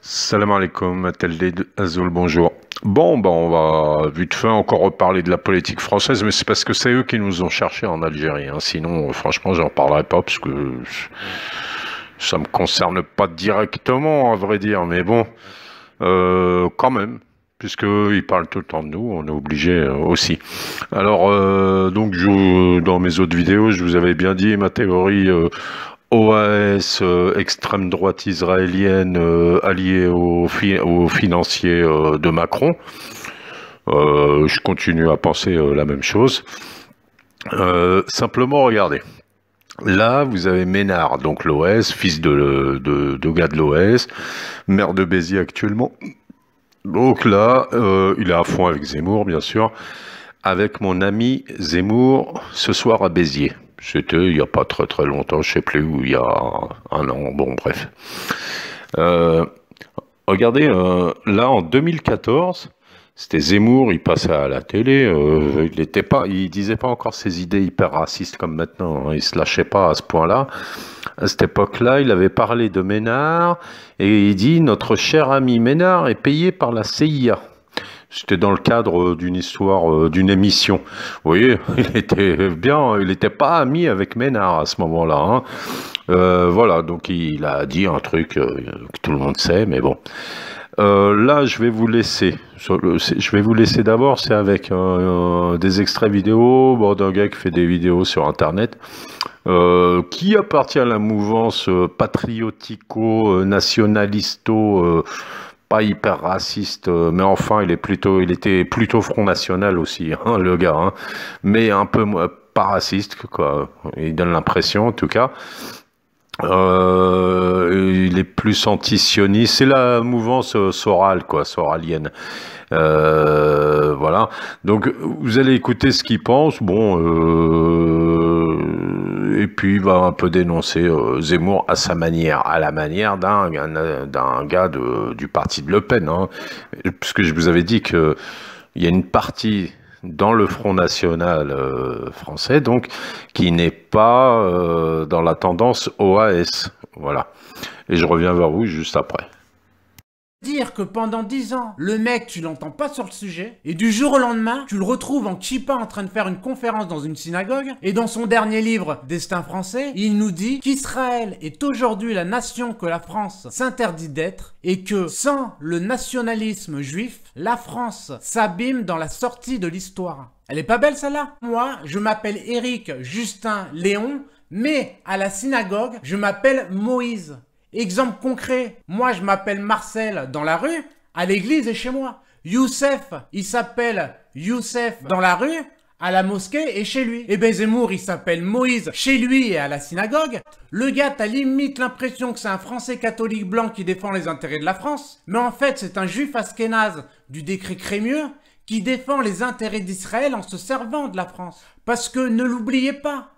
Salam alaikum, Atelde Azul, bonjour. Bon, on va vite fait encore reparler de la politique française, mais c'est parce que c'est eux qui nous ont cherchés en Algérie. Hein. Sinon, franchement, j'en parlerai pas parce que ça me concerne pas directement, à vrai dire. Mais bon, quand même, puisque ils parlent tout le temps de nous, on est obligé aussi. Alors, donc, dans mes autres vidéos, je vous avais bien dit ma théorie. OAS, extrême droite israélienne, alliée aux financiers de Macron. Je continue à penser la même chose. Simplement, regardez. Là, vous avez Ménard, donc l'OS, fils de gars de l'OS, maire de Béziers actuellement. Donc là, il est à fond avec Zemmour, bien sûr. Avec mon ami Zemmour, ce soir à Béziers. C'était il n'y a pas très longtemps, je ne sais plus où, il y a un an, bon bref. Regardez, là en 2014, c'était Zemmour, il passait à la télé, il disait pas encore ses idées hyper racistes comme maintenant, hein, il se lâchait pas à ce point-là. À cette époque-là, il avait parlé de Ménard, et il dit « Notre cher ami Ménard est payé par la CIA ». C'était dans le cadre d'une histoire, d'une émission. Vous voyez, il était bien, il n'était pas ami avec Ménard à ce moment-là. Hein. Voilà, donc il a dit un truc que tout le monde sait, mais bon. Là, je vais vous laisser. Je vais vous laisser d'abord, c'est avec des extraits vidéo d'un gars qui fait des vidéos sur Internet, qui appartient à la mouvance patriotico-nationalisto, pas hyper raciste, mais enfin, il était plutôt Front National aussi, hein, le gars, hein, mais un peu pas raciste, quoi. Il donne l'impression, en tout cas. Il est plus anti-sioniste, c'est la mouvance Soral, quoi, soralienne. Voilà. Donc, vous allez écouter ce qu'il pense. Bon, et puis il va un peu dénoncer Zemmour à sa manière, à la manière d'un gars du parti de Le Pen, hein. Puisque je vous avais dit que il y a une partie dans le Front National français, donc, qui n'est pas dans la tendance OAS. Voilà. Et je reviens vers vous juste après. Dire que pendant 10 ans, le mec, tu l'entends pas sur le sujet, et du jour au lendemain, tu le retrouves en kippa en train de faire une conférence dans une synagogue, et dans son dernier livre, Destin français, il nous dit qu'Israël est aujourd'hui la nation que la France s'interdit d'être, et que sans le nationalisme juif, la France s'abîme dans la sortie de l'histoire. Elle est pas belle celle-là? Moi, je m'appelle Éric Justin Léon, mais à la synagogue, je m'appelle Moïse. Exemple concret, moi je m'appelle Marcel dans la rue, à l'église et chez moi. Youssef, il s'appelle Youssef dans la rue, à la mosquée et chez lui. Et ben Zemmour, il s'appelle Moïse chez lui et à la synagogue. Le gars, t'as limite l'impression que c'est un Français catholique blanc qui défend les intérêts de la France. Mais en fait, c'est un juif askénaze du décret Crémieux qui défend les intérêts d'Israël en se servant de la France. Parce que ne l'oubliez pas,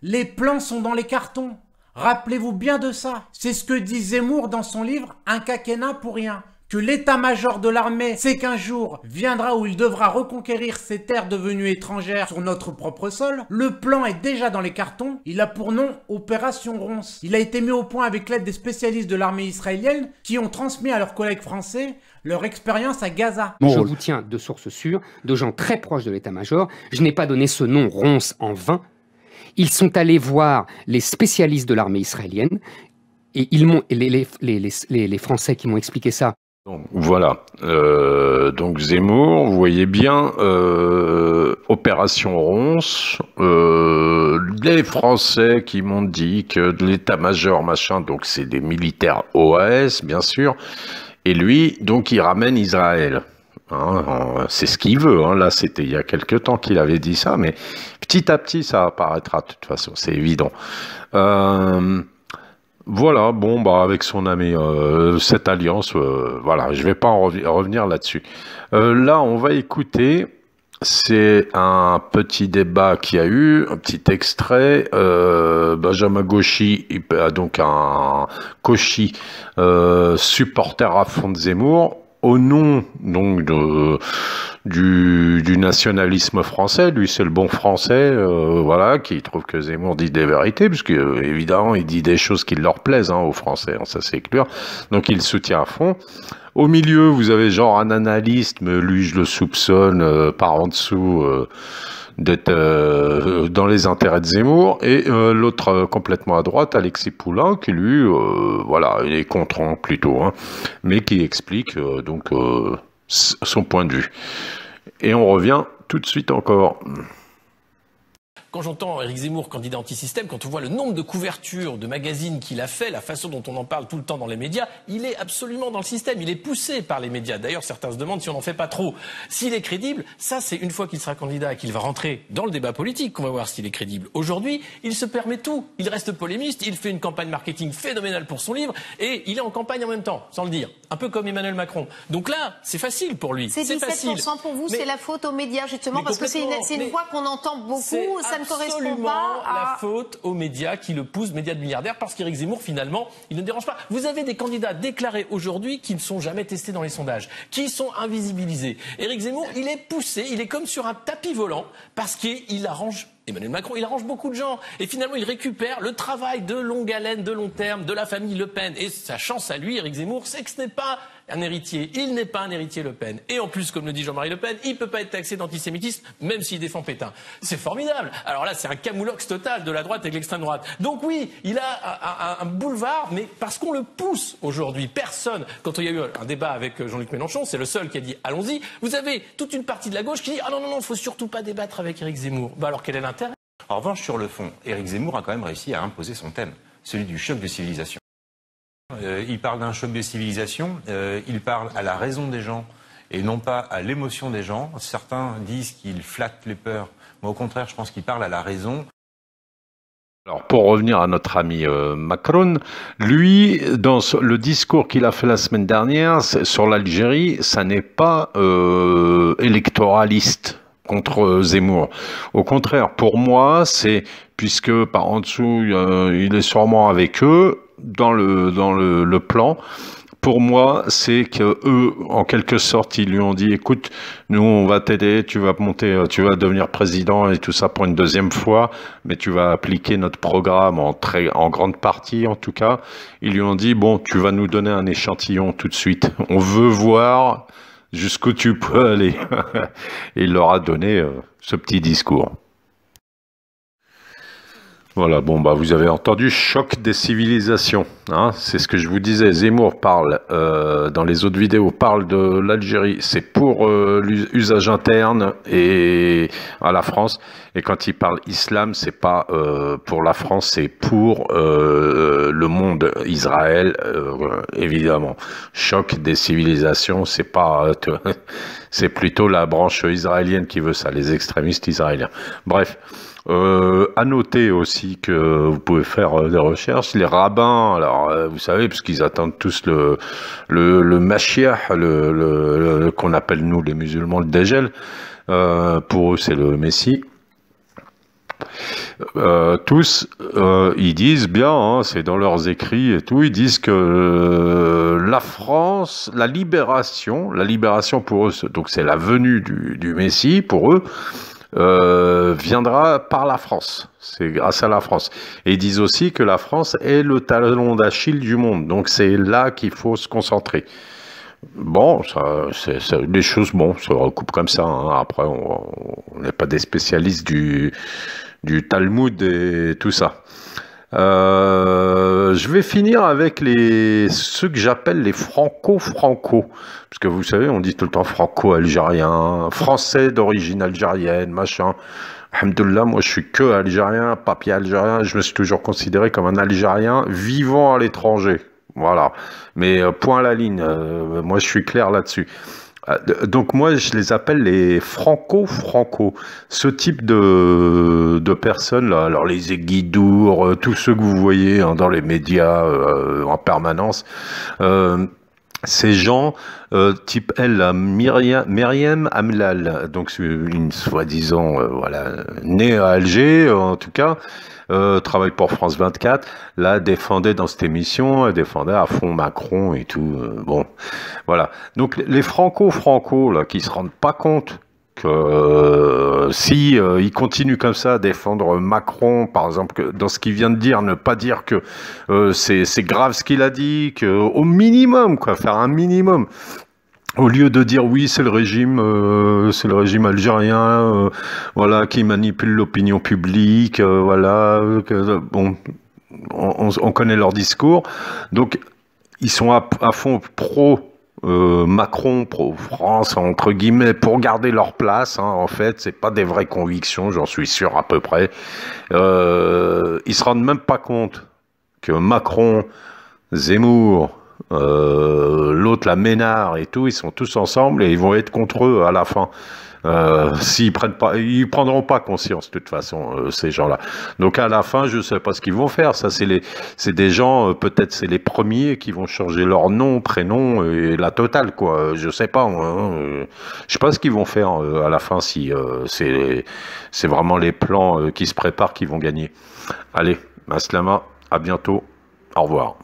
les plans sont dans les cartons. Rappelez-vous bien de ça. C'est ce que dit Zemmour dans son livre « Un quinquennat pour rien ». Que l'état-major de l'armée sait qu'un jour viendra où il devra reconquérir ces terres devenues étrangères sur notre propre sol. Le plan est déjà dans les cartons. Il a pour nom Opération Ronce. Il a été mis au point avec l'aide des spécialistes de l'armée israélienne qui ont transmis à leurs collègues français leur expérience à Gaza. Je vous tiens de sources sûres, de gens très proches de l'état-major. Je n'ai pas donné ce nom Ronce en vain. Ils sont allés voir les spécialistes de l'armée israélienne et ils m'ont les Français qui m'ont expliqué ça. Donc, voilà. Donc Zemmour, vous voyez bien, Opération Ronce, les Français qui m'ont dit que de l'état-major, machin, donc c'est des militaires OAS, bien sûr, et lui, donc il ramène Israël. Hein, c'est ce qu'il veut, hein. Là c'était il y a quelques temps qu'il avait dit ça, mais petit à petit ça apparaîtra de toute façon, c'est évident. Voilà, bon avec son ami, cette alliance, voilà, je vais pas en revenir là-dessus. Là on va écouter, c'est un petit débat qu'il y a eu, un petit extrait, Benjamin Gauchy, donc un Cauchy, supporter à fond de Zemmour, au nom donc du nationalisme français. Lui, c'est le bon français, voilà, qui trouve que Zemmour dit des vérités, puisque évidemment, il dit des choses qui leur plaisent aux Français, ça c'est clair. Donc, il soutient à fond. Au milieu, vous avez genre un analyste, mais lui, je le soupçonne par en dessous d'être dans les intérêts de Zemmour, et l'autre complètement à droite, Alexis Poulain, qui lui, voilà, il est contre plutôt, mais qui explique donc son point de vue. Et on revient tout de suite encore. Quand j'entends Éric Zemmour, candidat anti-système, quand on voit le nombre de couvertures de magazines qu'il a fait, la façon dont on en parle tout le temps dans les médias, il est absolument dans le système, il est poussé par les médias. D'ailleurs, certains se demandent si on n'en fait pas trop. S'il est crédible, ça c'est une fois qu'il sera candidat et qu'il va rentrer dans le débat politique qu'on va voir s'il est crédible. Aujourd'hui, il se permet tout. Il reste polémiste, il fait une campagne marketing phénoménale pour son livre et il est en campagne en même temps, sans le dire. Un peu comme Emmanuel Macron. Donc là, c'est facile pour lui. C'est 17% facile. Pour vous, c'est la faute aux médias justement, parce que c'est une voix qu'on entend beaucoup, ça ne correspond pas à... la faute aux médias qui le poussent, médias de milliardaires, parce qu'Éric Zemmour, finalement, il ne dérange pas. Vous avez des candidats déclarés aujourd'hui qui ne sont jamais testés dans les sondages, qui sont invisibilisés. Éric Zemmour, il est poussé, il est comme sur un tapis volant, parce qu'il arrange... Emmanuel Macron, il arrange beaucoup de gens. Et finalement, il récupère le travail de longue haleine, de long terme, de la famille Le Pen. Et sa chance à lui, Éric Zemmour, c'est que ce n'est pas un héritier. Il n'est pas un héritier Le Pen. Et en plus, comme le dit Jean-Marie Le Pen, il ne peut pas être taxé d'antisémitisme, même s'il défend Pétain. C'est formidable. Alors là, c'est un camoulox total de la droite avec l'extrême droite. Donc oui, il a un boulevard, mais parce qu'on le pousse aujourd'hui. Personne, quand il y a eu un débat avec Jean-Luc Mélenchon, c'est le seul qui a dit « allons-y ». Vous avez toute une partie de la gauche qui dit « ah non, non, non, il ne faut surtout pas débattre avec Éric Zemmour ». Bah alors quel est l'intérêt ? En revanche, sur le fond, Éric Zemmour a quand même réussi à imposer son thème, celui du choc de civilisation. Il parle d'un choc de civilisation, il parle à la raison des gens et non pas à l'émotion des gens. Certains disent qu'il flatte les peurs. Moi, au contraire, je pense qu'il parle à la raison. Alors, pour revenir à notre ami Macron, lui, dans le discours qu'il a fait la semaine dernière sur l'Algérie, ça n'est pas électoraliste contre Zemmour. Au contraire, pour moi, c'est, puisque par en dessous, il est sûrement avec eux, dans le plan, pour moi, c'est que eux, en quelque sorte, ils lui ont dit, écoute, nous, on va t'aider, tu vas monter, tu vas devenir président et tout ça pour une deuxième fois, mais tu vas appliquer notre programme en grande partie, en tout cas. Ils lui ont dit, bon, tu vas nous donner un échantillon tout de suite. On veut voir jusqu'où tu peux aller. Et il leur a donné ce petit discours. Voilà, bon, bah, vous avez entendu, choc des civilisations, c'est ce que je vous disais. Zemmour parle, dans les autres vidéos, parle de l'Algérie, c'est pour l'usage interne et à la France. Et quand il parle islam, c'est pas pour la France, c'est pour le monde, Israël, évidemment. Choc des civilisations, c'est pas, c'est plutôt la branche israélienne qui veut ça, les extrémistes israéliens. Bref. À noter aussi que vous pouvez faire des recherches. Les rabbins, alors vous savez, parce qu'ils attendent tous le Mashiach, qu'on appelle nous les musulmans le Dajjal. Pour eux, c'est le Messie. Tous, ils disent bien, c'est dans leurs écrits et tout, ils disent que la France, la libération pour eux, donc c'est la venue du Messie pour eux. Viendra par la France, c'est grâce à la France. Et ils disent aussi que la France est le talon d'Achille du monde, donc c'est là qu'il faut se concentrer. Bon, ça, c'est des choses, bon, ça recoupe comme ça. Après, on n'est pas des spécialistes du Talmud et tout ça. Je vais finir avec ceux que j'appelle les franco-franco. Parce que vous savez, on dit tout le temps franco-algérien, français d'origine algérienne, machin. Alhamdoulilah, moi je suis que algérien, papier algérien. Je me suis toujours considéré comme un Algérien vivant à l'étranger. Voilà. Mais point à la ligne, moi je suis clair là-dessus. Donc moi je les appelle les franco-franco, ce type de personnes là, alors les Guidour, tous ceux que vous voyez dans les médias en permanence, ces gens, type elle, Myriam Amlal, donc une soi-disant, voilà, née à Alger, en tout cas, travaille pour France 24, là, défendait dans cette émission, elle défendait à fond Macron et tout, bon, voilà. Donc les franco là, qui se rendent pas compte que si il continue comme ça à défendre Macron, par exemple, que dans ce qu'il vient de dire, ne pas dire que c'est grave ce qu'il a dit, que au minimum, quoi, faire un minimum. Au lieu de dire oui, c'est le régime algérien, voilà, qui manipule l'opinion publique, voilà, bon, on connaît leur discours, donc ils sont à fond pro. Macron, pro-France, entre guillemets, pour garder leur place, hein, en fait, c'est pas des vraies convictions, j'en suis sûr à peu près. Ils se rendent même pas compte que Macron, Zemmour, l'autre, la Ménard et tout, ils sont tous ensemble et ils vont être contre eux à la fin. S'ils prennent pas, ils prendront pas conscience de toute façon, ces gens-là. Donc à la fin, je sais pas ce qu'ils vont faire. Ça, c'est des gens, peut-être c'est les premiers qui vont changer leur nom, prénom et la totale, quoi. Je sais pas. Je sais pas ce qu'ils vont faire à la fin si c'est vraiment les plans qui se préparent qui vont gagner. Allez, Maslama, à bientôt. Au revoir.